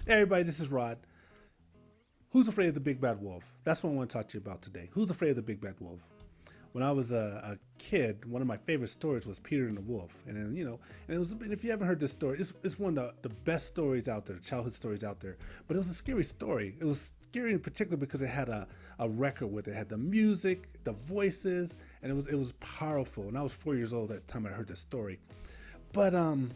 Hey everybody, this is Rod. Who's afraid of the big bad wolf? That's what I want to talk to you about today. Who's afraid of the big bad wolf? When I was a kid, one of my favorite stories was Peter and the Wolf, and then and it was. And if you haven't heard this story, it's one of the best stories out there, childhood stories out there. But it was a scary story. It was scary in particular because it had a record with it. It had the music, the voices, and it was powerful. And I was 4 years old at the time I heard this story. But um,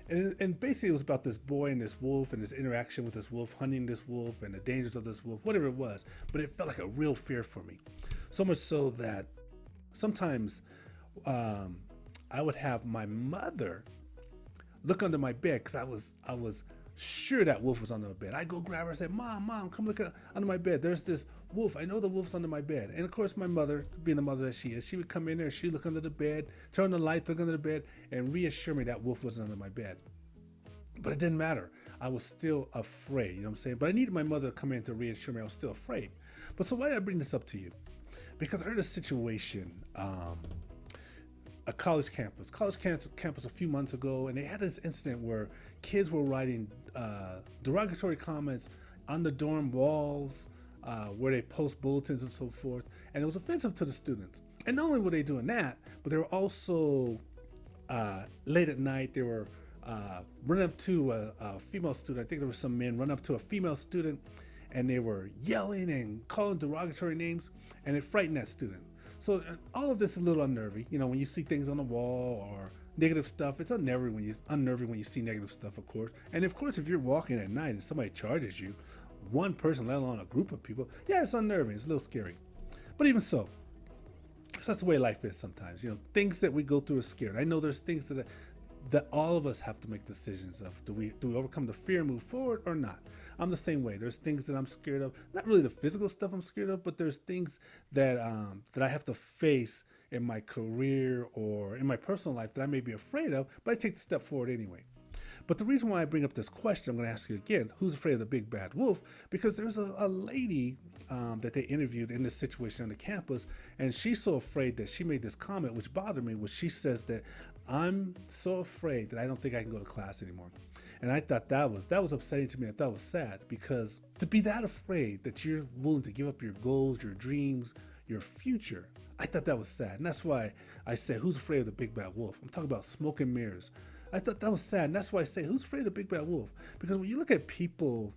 and basically, it was about this boy and this wolf and his interaction with this wolf, hunting this wolf, and the dangers of this wolf, whatever it was. But it felt like a real fear for me. So much so that sometimes um, I would have my mother look under my bed because I was sure that wolf was under my bed. I go grab her and say, Mom, come look under my bed. There's this wolf. I know the wolf's under my bed. And of course, my mother, being the mother that she is, she would come in there, she'd look under the bed, turn the light, look under the bed, and reassure me that wolf wasn't under my bed. But it didn't matter. I was still afraid, you know what I'm saying? But I needed my mother to come in to reassure me I was still afraid. But so why did I bring this up to you? Because I heard a situation, a college campus a few months ago, and they had this incident where kids were writing derogatory comments on the dorm walls, where they post bulletins and so forth, and it was offensive to the students. And not only were they doing that, but they were also late at night. They were running up to a female student. I think there were some men running up to a female student, and they were yelling and calling derogatory names, and it frightened that student. So all of this is a little unnerving. You know, when you see things on the wall or negative stuff, it's unnerving when you see negative stuff, of course. And of course, if you're walking at night and somebody charges you, one person, let alone a group of people, yeah, it's unnerving. It's a little scary. But even so, that's the way life is sometimes. You know, things that we go through are scary. I know there's things that all of us have to make decisions of. Do we overcome the fear and move forward or not? I'm the same way. There's things that I'm scared of. Not really the physical stuff I'm scared of, but there's things that I have to face in my career or in my personal life that I may be afraid of, but I take the step forward anyway. But the reason why I bring up this question, I'm going to ask you again, who's afraid of the big bad wolf? Because there's a lady that they interviewed in this situation on the campus, and she's so afraid that she made this comment, which bothered me, which she says that I'm so afraid that I don't think I can go to class anymore. And I thought that was upsetting to me. I thought it was sad because to be that afraid that you're willing to give up your goals, your dreams, your future, I thought that was sad. And that's why I say, who's afraid of the big bad wolf? I'm talking about smoke and mirrors. I thought that was sad. And that's why I say, who's afraid of the big bad wolf? Because when you look at people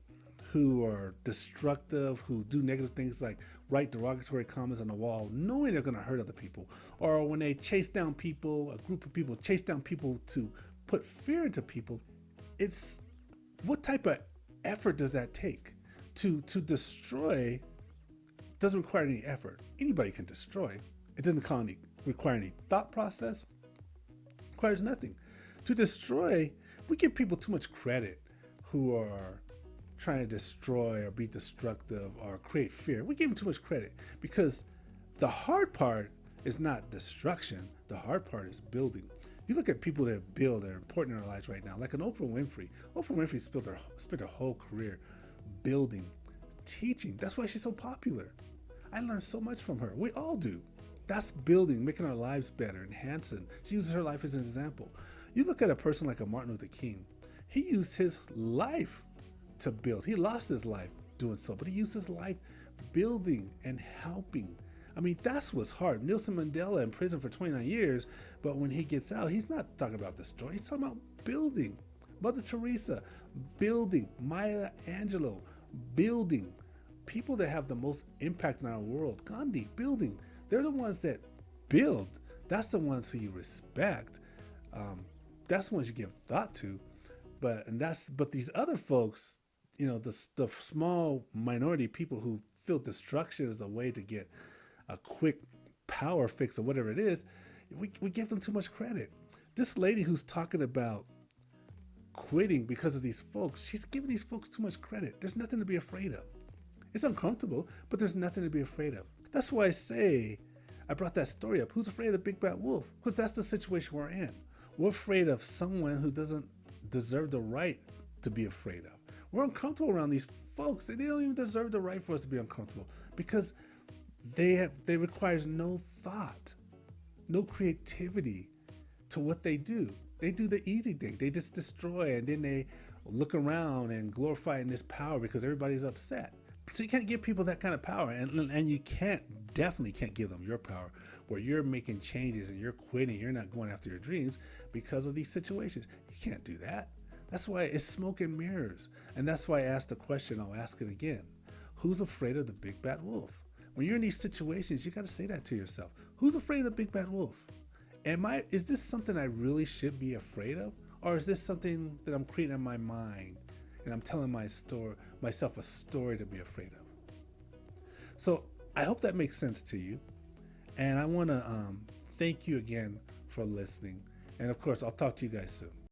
who are destructive, who do negative things like write derogatory comments on the wall, knowing they're going to hurt other people, or when they chase down people, a group of people chase down people to put fear into people, it's what type of effort does that take? To destroy doesn't require any effort. Anybody can destroy. It doesn't require any thought process. It requires nothing. To destroy, we give people too much credit who are trying to destroy or be destructive or create fear. We give them too much credit because the hard part is not destruction. The hard part is building. You look at people that build that are important in our lives right now, like an Oprah Winfrey. Oprah Winfrey spent her whole career building, teaching. That's why she's so popular. I learned so much from her. We all do. That's building, making our lives better, enhancing. She uses her life as an example. You look at a person like a Martin Luther King. He used his life to build. He lost his life doing so, but he used his life building and helping. I mean, that's what's hard. Nelson Mandela in prison for 29 years, but when he gets out, he's not talking about destroying. He's talking about building. Mother Teresa, building. Maya Angelou, building. People that have the most impact in our world. Gandhi, building. They're the ones that build. That's the ones who you respect. That's the ones you give thought to. But these other folks, you know, the small minority people who feel destruction is a way to get a quick power fix or whatever it is, we give them too much credit. This lady who's talking about quitting because of these folks, she's giving these folks too much credit. There's nothing to be afraid of. It's uncomfortable, but there's nothing to be afraid of. That's why I say I brought that story up. Who's afraid of the big bad wolf? Because that's the situation we're in. We're afraid of someone who doesn't deserve the right to be afraid of. We're uncomfortable around these folks. They don't even deserve the right for us to be uncomfortable because they requires no thought, no creativity to what they do. They do the easy thing. They just destroy, and then they look around and glorifying this power because everybody's upset. So you can't give people that kind of power, and you definitely can't give them your power where you're making changes and you're quitting, you're not going after your dreams because of these situations. You can't do that. That's why it's smoke and mirrors. And that's why I asked the question, I'll ask it again. Who's afraid of the big bad wolf? When you're in these situations, you got to say that to yourself. Who's afraid of the big bad wolf? Is this something I really should be afraid of? Or is this something that I'm creating in my mind and I'm telling myself a story to be afraid of? So I hope that makes sense to you. And I want to thank you again for listening. And of course, I'll talk to you guys soon.